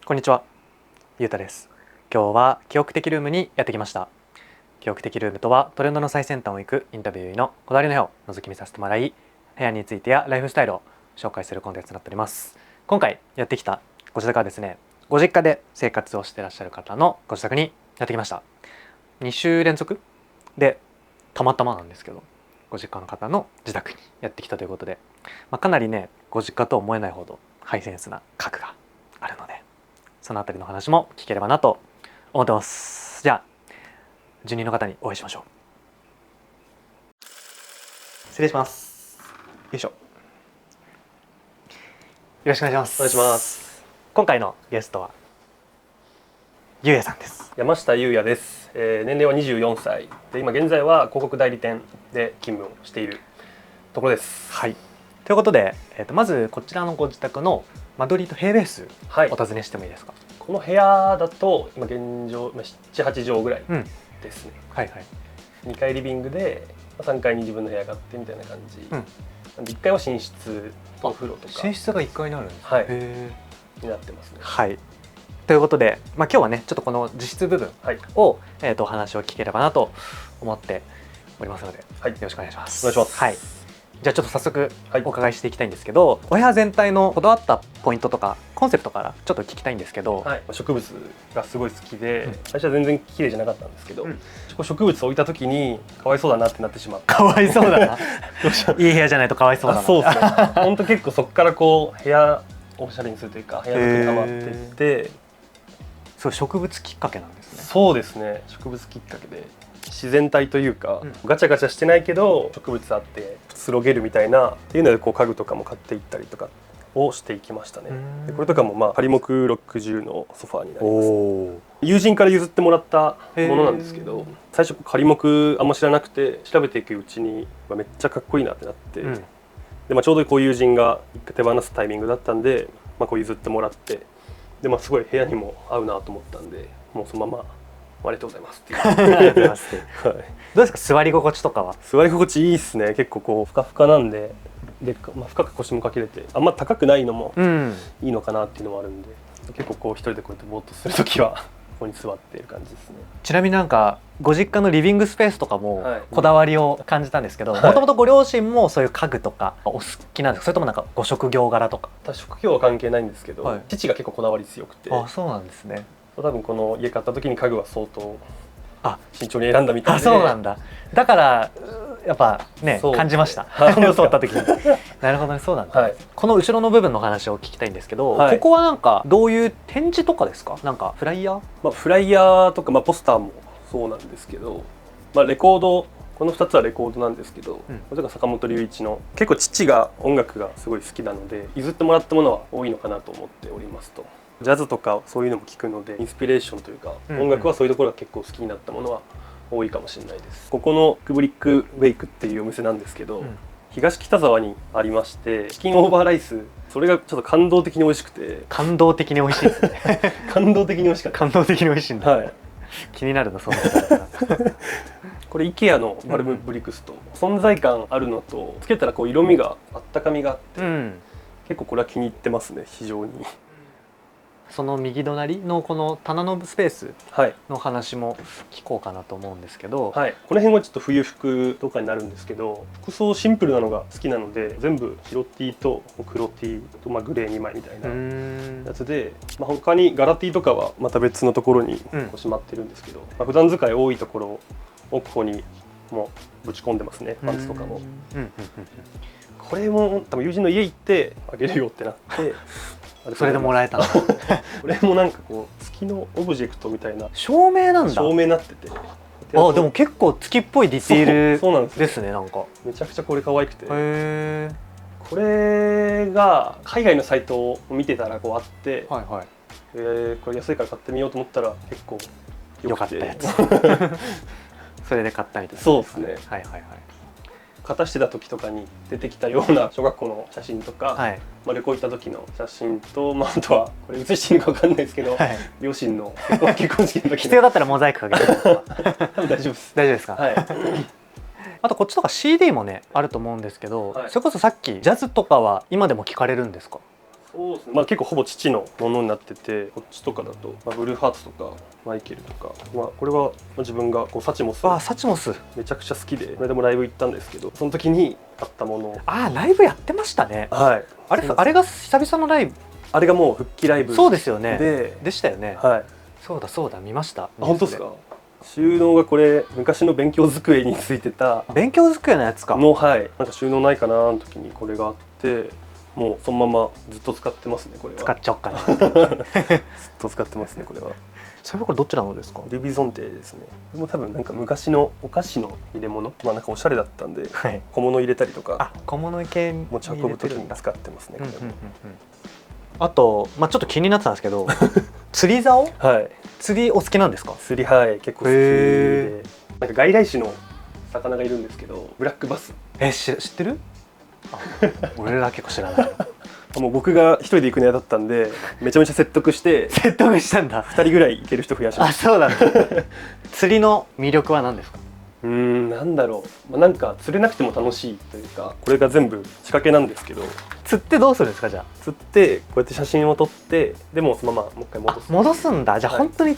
こんにちは、ゆうたです。今日は記憶的ルームにやってきました。記憶的ルームとはトレンドの最先端を行くインタビューのこだわりの部屋を覗き見させてもらい、部屋についてやライフスタイルを紹介するコンテンツとなっております。今回やってきたご自宅はですね、ご実家で生活をしていらっしゃる方のご自宅にやってきました。2週連続でたまたまなんですけど、ご実家の方の自宅にやってきたということで、かなりね、ご実家とは思えないほどハイセンスな家具があるので、そのあたりの話も聞ければなと思ってます。じゃあ住人の方にお会いしましょう。失礼します。よいしょ。よろしくお願いします。お願いします。今回のゲストはゆうやさんです。山下優也です。年齢は24歳で、今現在は広告代理店で勤務をしているところです。はい。ということで、まずこちらのご自宅の間取りと平米数お尋ねしてもいいですか。この部屋だと今現状7、8畳ぐらいですね。はいはい。2階リビングで3階に自分の部屋があってみたいな感じ。なんで1階は寝室とお風呂とか。寝室が1階になるんですか。はい。になってますね。はい。ということで、今日はねちょっとこの実質部分を、お話を聞ければなと思っておりますので、よろしくお願いします。お願いします。はい。じゃあちょっと早速お伺いしていきたいんですけど、お部屋全体のこだわったポイントとかコンセプトからちょっと聞きたいんですけど、植物がすごい好きで、最初は全然綺麗じゃなかったんですけど、植物置いた時にかわいそうだなってなってしまって。かわいそうだな。いい部屋じゃないとかわいそうだな。そうですね。本当結構そこからこう部屋をおしゃれにするというか、部屋作りにハマっていって、そう植物きっかけなんですね。そうですね。植物きっかけで自然体というか、ガチャガチャしてないけど植物あってくつろげるみたいなっていうので、こう家具とかも買っていったりとかをしていきましたね。でこれとかも仮木60のソファーになります。友人から譲ってもらったものなんですけど、最初仮木あんま知らなくて調べていくうちにめっちゃかっこいいなってなって、でちょうどこう友人が一回手放すタイミングだったんで、こう譲ってもらって、ですごい部屋にも合うなと思ったんで、もうそのままありがとうございますっていう。ありがとうございます。どうですか、座り心地とかは。座り心地いいですね。結構こうふかふかなんで、深く腰もかけれて、あんま高くないのもいいのかなっていうのもあるんで、結構こう一人でこうやってぼーっとするときはここに座っている感じですね。ちなみになんかご実家のリビングスペースとかもこだわりを感じたんですけど、もともとご両親もそういう家具とかお好きなんですか、それともなんかご職業柄とか。職業は関係ないんですけど、父が結構こだわり強くて。あ、そうなんですね。多分この家買った時に家具は相当慎重に選んだみたいで。あ、そうなんだ。だからやっぱね感じました。撮った時に。なるほどね、そうなんだ。この後ろの部分の話を聞きたいんですけど、ここはなんかどういう展示とかですか？なんかフライヤー？フライヤーとかポスターもそうなんですけど、レコード、この2つはレコードなんですけど、これが坂本龍一の、結構父が音楽がすごい好きなので譲ってもらったものは多いのかなと思っておりますと。ジャズとかそういうのも聞くので、インスピレーションというか、音楽はそういうところが結構好きになったものは多いかもしれないです。ここのクブリックベイクっていうお店なんですけど、東北沢にありまして、チキンオーバーライス、それがちょっと感動的に美味しくて。感動的に美味しいですね。感動的に美味しかった。感動的に美味しいんだ。はい。気になるの、そのこれ IKEA のバルムブリックスと存在感あるのと、つけたらこう色味があったかみがあって、結構これは気に入ってますね、非常に。その右隣のこの棚のスペースの話も聞こうかなと思うんですけど、この辺はちょっと冬服とかになるんですけど、服装シンプルなのが好きなので、全部白 T と黒 T とグレー2枚みたいなやつで、他に柄 T とかはまた別のところにしまってるんですけど、普段使い多いところをここにもぶち込んでますね、パンツとかも。これも多分友人の家行ってあげるよってなって、それでもらえたの。これもなんかこう月のオブジェクトみたいな照明なんだ。照明になってて、あ、でも結構月っぽいディティールですね。なんかめちゃくちゃこれ可愛くて、これが海外のサイトを見てたらこうあって、これ安いから買ってみようと思ったら結構良かったやつ。それで買ったみたいな。そうですね。はいはいはい。片してた時とかに出てきたような小学校の写真とか、旅行行った時の写真と、あとはこれ写してるか分かんないですけど、両親の結婚式の時必要だったらモザイクかけて多分大丈夫です。大丈夫ですか？あとこっちとか CD もねあると思うんですけど、それこそさっきジャズとかは今でも聴かれるんですか？そうですね、まあ、結構ほぼ父のものになってて、こっちとかだと、まあ、ブルーハーツとかマイケルとか、まあ、これは自分がこうサチモスあ、サチモス。めちゃくちゃ好きで、これでもライブ行ったんですけど、その時に買ったもの。あ、ライブやってましたね。はい、あれが久々のライブ。あれがもう復帰ライブそうですよね。でしたよね。はい、そうだそうだ、見ました。あ、本当ですか。収納がこれ昔の勉強机についてた勉強机のやつか。の、はい、なんか収納ないかなの時にこれがあって、もうそのままずっと使ってますね。これは使っちゃおっかな。ずっと使ってますね。これはそれはこれどちらのですか？ルビゾンテですね。でも多分なんか昔のお菓子の入れ物、まあなんかおしゃれだったんで、はい。小物入れたりとかあ、小物系に持ち運ぶ時に使ってますね。これはあと、まあ、ちょっと気になってたんですけど釣り竿、はい、釣りお好きなんですか？釣り、はい、結構好きへで、なんか外来種の魚がいるんですけど、ブラックバス。知ってる？あ、俺ら結構知らないもう僕が一人で行くの嫌だったんで、めちゃめちゃ説得して説得したんだ。 2人ぐらい行ける人増やしまあ、しそうなんだ釣りの魅力は何ですか？た。なんだろう、まあ、なんか釣れなくても楽しいというか、これが全部仕掛けなんですけど、釣ってどうするんですか？じゃ釣ってこうやって写真を撮って、でもそのままもう一回戻す。戻すんだ。じゃあはい本当に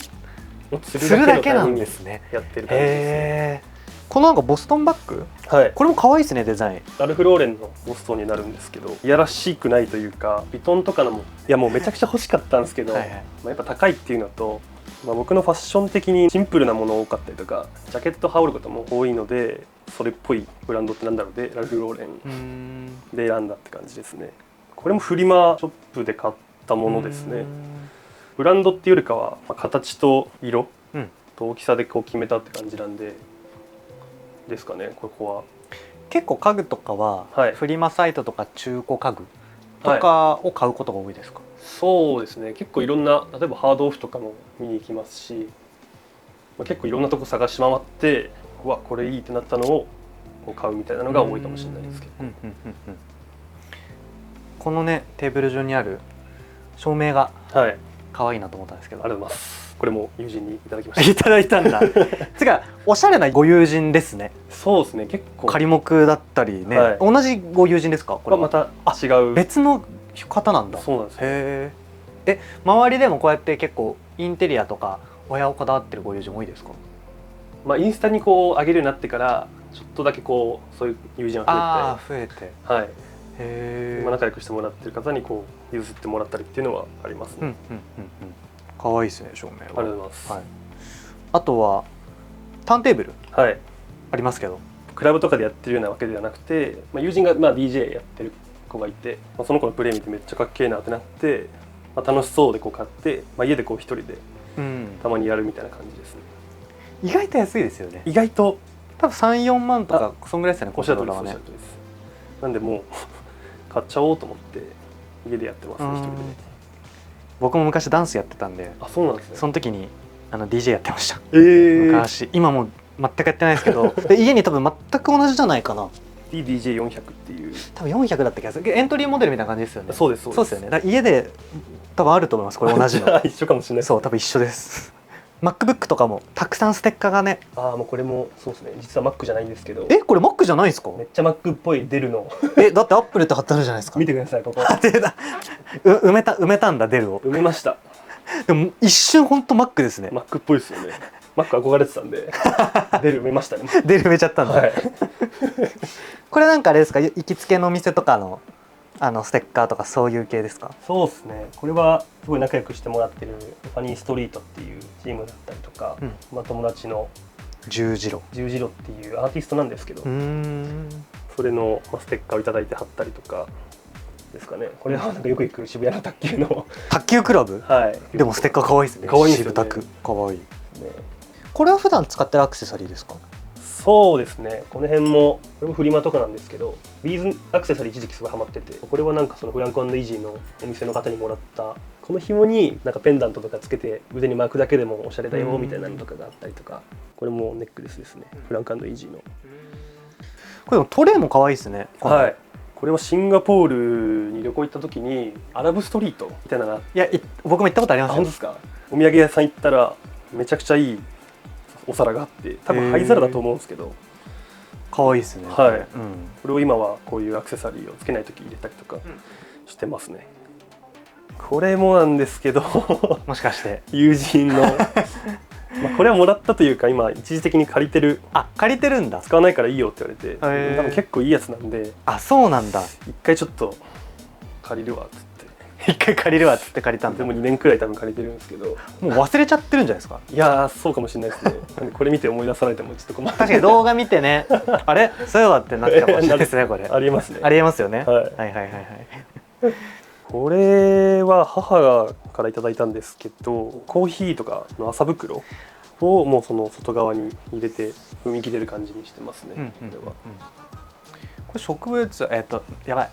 もう釣釣るだけなんのためにですね。やってる感じですね。へえ。このなんかボストンバッグ、はい、これも可愛いですね、デザイン。ラルフローレンのボストンになるんですけど、いやらしくないというか、ヴィトンとかのも、いやもうめちゃくちゃ欲しかったんですけど、はいはい。まあ、やっぱ高いっていうのと、まあ、僕のファッション的にシンプルなもの多かったりとか、ジャケット羽織ることも多いので、それっぽいブランドってなんだろうで、ラルフローレンで選んだって感じですね。これもフリマショップで買ったものですね。ブランドっていうよりかは、まあ、形と色と大きさでこう決めたって感じなんでですかね。ここは結構家具とかは、はいフリマサイトとか中古家具とかを買うことが多いですか？そうですね、結構いろんな、例えばハードオフとかも見に行きますし、まあ、結構いろんなとこ探し回って、うわこれいいってなったのをこう買うみたいなのが多いかもしれないですけど。このねテーブル上にある照明がはい、可愛いなと思ったんですけど、ありがとうございます。これも友人にいただきましいただいたんだつかおしゃれなご友人ですね。た。そうですね、結構仮木だったりね、はい同じご友人ですか？これはこれはまた違う。別の方なんだ。そうなんですよ。へえ。周りでもこうやって結構インテリアとかお部屋をこだわってるご友人多いですか？まあインスタにこう上げるようになってからちょっとだけこうそういう友人あがあ、増えて。増えて、はい、へえ。今仲良くしてもらってる方にこう譲ってもらったりっていうのはありますね。可愛いですね、照明は。ありがとうございます。はい。あとはターンテーブルはい、ありますけど、クラブとかでやってるようなわけではなくて、まあ、友人がまあ DJ やってる子がいて、まあ、その子のプレイ見てめっちゃかっけえなってなって、まあ、楽しそうでこう買って、まあ、家でこう一人でたまにやるみたいな感じですね。意外と安いですよね。意外と多分3、4万とかそんぐらいですよね、おっしゃる通りです、コントローラーはね。おっしゃる通りです。なんでもう買っちゃおうと思って家でやってますね、一人で。僕も昔ダンスやってたんで、あ、そうなんですね。その時にDJ やってました。昔昔。今もう全くやってないですけどで家に多分全く同じじゃないかな。 DJ400 っていう。多分400だった気がする。エントリーモデルみたいな感じですよね。そうですそうですよね。だから家で多分あると思います、これ同じの一緒かもしれない。そう、多分一緒です MacBook とかもたくさんステッカーがね。ああ、もうこれもそうですね、実は Mac じゃないんですけど、これ Mac じゃないですか？めっちゃ Mac っぽいデルのだって Apple って貼ってあるじゃないですか。見てください、ここ埋めたんだ、デルを。埋めました。でも一瞬本当 Mac ですね。 Mac っぽいですよね。Mac 憧れてたんでデル埋めましたね。デル埋めちゃったんだ、はい、これなんかあれですか、行きつけのお店とかのステッカーとかそういう系ですか？そうですね、これはすごい仲良くしてもらってるファニーストリートっていうチームだったりとか、まあ、友達の十字路十字路っていうアーティストなんですけど、それのステッカーをいただいて貼ったりとかですかね。これはなんかよく行く渋谷の卓球の卓球クラブ、はい、でもステッカー可愛いですね。可愛いですよね。渋卓可愛いね。これは普段使ってるアクセサリーですか？そうですね、この辺もこれもフリマとかなんですけど、ビーズアクセサリー一時期すごいハマってて、これはなんかそのフランク&イージーのお店の方にもらったこの紐になんかペンダントとかつけて腕に巻くだけでもおしゃれだよみたいなのとかがあったりとか、これもネックレスですね、フランク&イージーの。これでもトレイも可愛いですね。はい、これはシンガポールに旅行行った時にアラブストリートみたいなのが、いや僕も行ったことありますよ。本当ですか？お土産屋さん行ったらめちゃくちゃいいお皿があって、多分灰皿だと思うんですけど、可愛いですね。はい、これを今はこういうアクセサリーをつけない時入れたりとかしてますね。これもなんですけどもしかして友人のこれはもらったというか今一時的に借りてる、借りてるんだ。使わないからいいよって言われて、ー多分結構いいやつなんで、そうなんだ。一回ちょっと借りるわっつって一回借りるわっつって借りたんだ。でも2年くらい多分借りてるんですけど、もう忘れちゃってるんじゃないですか。いやーそうかもしれないですねこれ見て思い出されてもちょっと困る。確かに動画見てねあれそういえばってなっちゃうかもしれないですねこれ。ありえますね。ありえますよね、はいはいはいはいはいこれは母からいただいたんですけど、コーヒーとかの麻袋をもうその外側に入れて雰囲気出る感じにしてますね、うんうんうんうんこれは。これ植物やばい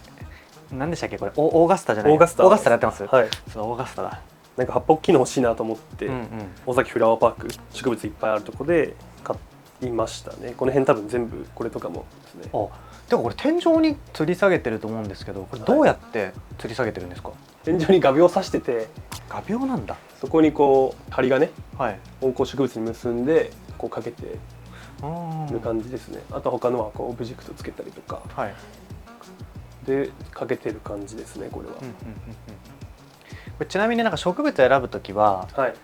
何でしたっけこれオーガスタじゃないオーガスタオーガスタでやってます。はい、そうオーガスタだ。なんか葉っぱ大きいの欲しいなと思って、うんうん尾崎フラワーパーク植物いっぱいあるとこで買いましたね。この辺多分全部これとかもですね。でもこれ天井に吊り下げてると思うんですけど、これどうやって吊り下げてるんですか。天井に画鋲を刺してて、画鋲なんだ。そこにこう針金はいをこう植物に結んでこうかけてある感じですね。あと他のはこうオブジェクトつけたりとかはいでかけてる感じですね、これは。これちなみになんか植物選ぶときははい。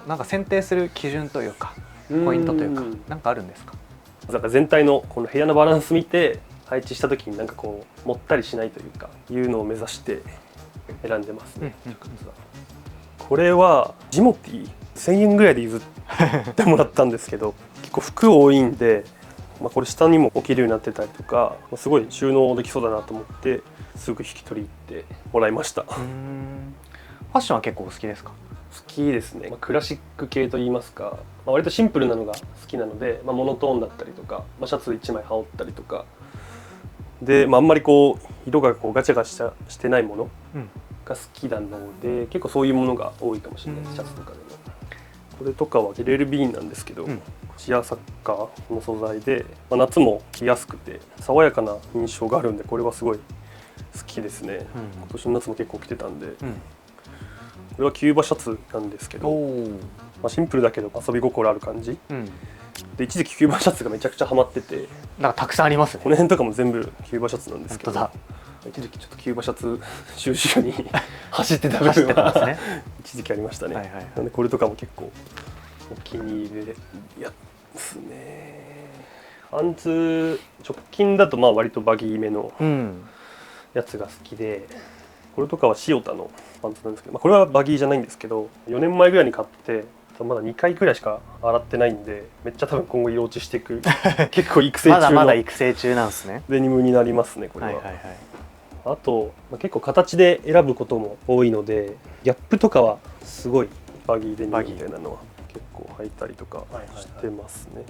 なんか選定する基準というかポイントというかなんかあるんですか。なんか全体のこの部屋のバランス見て配置した時になんかこうもったりしないというかいうのを目指して選んでますね、うんうん植物は。これはジモティー1000円ぐらいで譲ってもらったんですけど結構服多いんで、これ下にも置けるようになってたりとかすごい収納できそうだなと思ってすぐ引き取り行ってもらいました。ファッションは結構お好きですか。好きですね、クラシック系といいますか、割とシンプルなのが好きなので、モノトーンだったりとか、シャツ1枚羽織ったりとかで、あんまりこう色がこうガチャガチャしてないものが好きなので、結構そういうものが多いかもしれないです、シャツとかでも。これとかは LL なんですけど、シアサッカーの素材で、夏も着やすくて爽やかな印象があるんで、これはすごい好きですね、今年の夏も結構着てたんで、これはキューバシャツなんですけど、シンプルだけど遊び心ある感じ、で一時期キューバシャツがめちゃくちゃハマってて、なんかたくさんありますね。この辺とかも全部キューバシャツなんですけど、本一時期ちょっとキューバシャツ収集に走ってた部分が一時期ありましたね。なんでこれとかも結構お気に入りでやつね。パンツ直近だと割とバギーめのやつが好きで、これとかはシオタのパンツなんですけど、これはバギーじゃないんですけど、4年前ぐらいに買ってまだ2回くらいしか洗ってないんで、めっちゃ多分今後色落ちしていく結構育成中のまだ育成中なんですね。デニムになりますね、これは。あと、結構形で選ぶことも多いので、ギャップとかはすごいバギーデニムみたいなのは結構履いたりとかしてますね。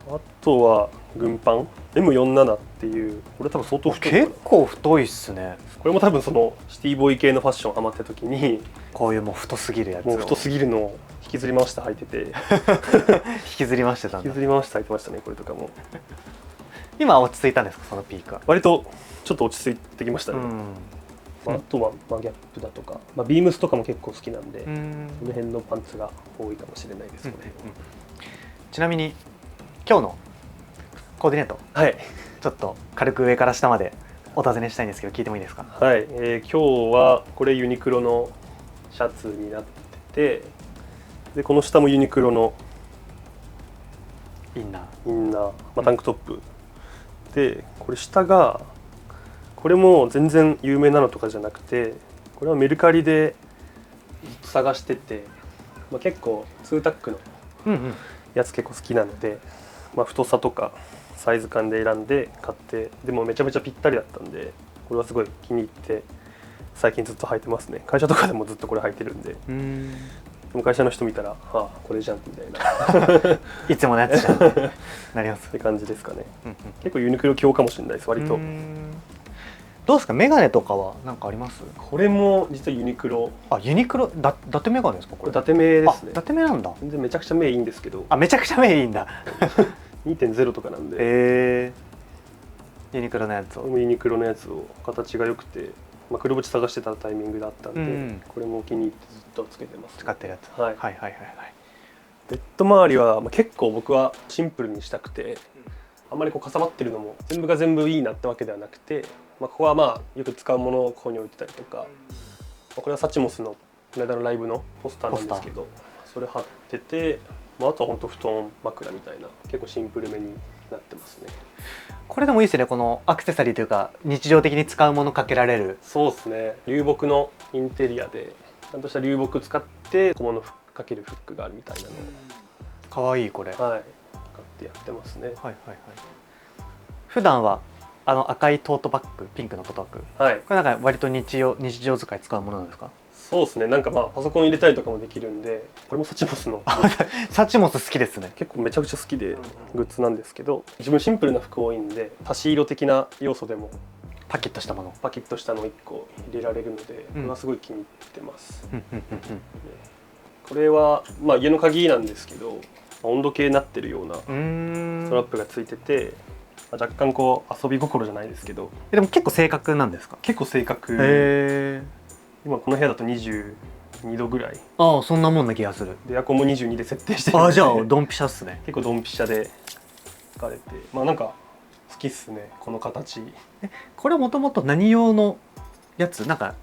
あとは軍パン M47 っていう、これ多分相当太いかな。結構太いっすね。これも多分そのシティボーイ系のファッションハマった時に、こういうもう太すぎるやつをもう太すぎるのを引きずり回して履いてて引きずり回してたんだ。引きずり回して履いてましたね、これとかも。今落ち着いたんですか、そのピークは。割とちょっと落ち着いてきましたね。あとはギャップだとか、ビームスとかも結構好きなんで、その辺のパンツが多いかもしれないですね。ちなみに今日のコーディネート、ちょっと軽く上から下までお尋ねしたいんですけど、聞いてもいいですか。はい、今日はこれユニクロのシャツになってて、でこの下もユニクロのインナー、タンクトップで、これ下がこれも全然有名なのとかじゃなくて、これはメルカリで探してて、結構2タックのやつ結構好きなので、太さとかサイズ感で選んで買って、でもめちゃめちゃぴったりだったんで、これはすごい気に入って最近ずっと履いてますね。会社とかでもずっとこれ履いてるんで、でも会社の人見たら「ああこれじゃん」みたいないつものやつじゃんなりますって感じですかね。結構ユニクロ強かもしれないです、割と。どうですか、メガネとかは何かあります。これも実はユニクロ。ユニクロ伊達メガネですか。これ伊達目ですね。伊達目なんだ。全然めちゃくちゃ目いいんですけど、めちゃくちゃ目いいんだ2.0 とかなんで、ユニクロのやつを。ユニクロのやつを形が良くて、黒縁探してたタイミングだったんで、これもお気に入ってずっとつけてます、使ってるやつ。ベッド周りは、結構僕はシンプルにしたくて、あんまりこうかさばってるのも全部が全部いいなってわけではなくて、ここはよく使うものをここに置いてたりとか、これはサチモスのこの間のライブのポスターなんですけど、それ貼ってて、あとは本当布団枕みたいな結構シンプルめになってますね。これでもいいですね、このアクセサリーというか日常的に使うものかけられる。そうですね、流木のインテリアでちゃんとした流木使って小物かけるフックがあるみたいなのかわいいこれ。を、はい、使ってやってますね。はいはいはい。普段は赤いトートバッグ、ピンクのトートバッグ、はい、これなんか割と日常使い使うものなんですか？そうですね、なんかパソコン入れたりとかもできるんで、これもサチモスのサチモス好きですね。結構めちゃくちゃ好きでグッズなんですけど、自分シンプルな服多いんで足し色的な要素でもパキッとしたもの。パキッとしたの1個入れられるので、これはすごい気に入ってます。これは家の鍵なんですけど、温度計になってるようなストラップがついてて、若干こう遊び心じゃないですけど、でも結構正確なんですか？結構正確。今この部屋だと22度ぐらいああ、そんなもんな気がする。でエアコンも22で設定してるので、じゃあドンピシャっすね。結構ドンピシャで使われて、なんか好きっすね、この形。これはもともと何用のやつ、なんか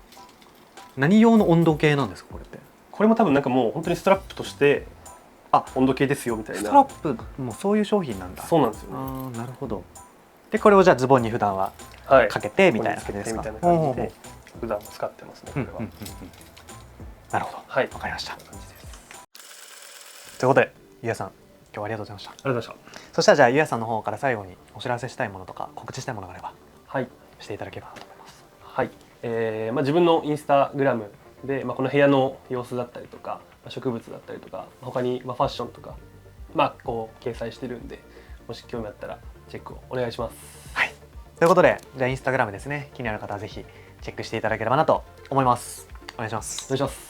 何用の温度計なんですかこれって？これも多分なんかもう本当にストラップとして温度計ですよみたいな。ストラップもそういう商品なんだ。そうなんですよね。ああ、なるほど。でこれをじゃあズボンに普段ははい、かけてみたいな感じですか？みたいな感じで普段も使ってますね、これは。なるほど、はい、わかりました。ということでゆうやさん、今日はありがとうございました。ありがとうございました。そしたらじゃあゆうやさんの方から最後にお知らせしたいものとか告知したいものがあればはい、していただければなと思います。はい、自分のインスタグラムで、この部屋の様子だったりとか植物だったりとか他にファッションとかこう掲載してるんで、もし興味あったらチェックをお願いします。はい、ということでじゃあインスタグラムですね、気になる方はぜひチェックしていただければなと思います。お願いします。お願いします。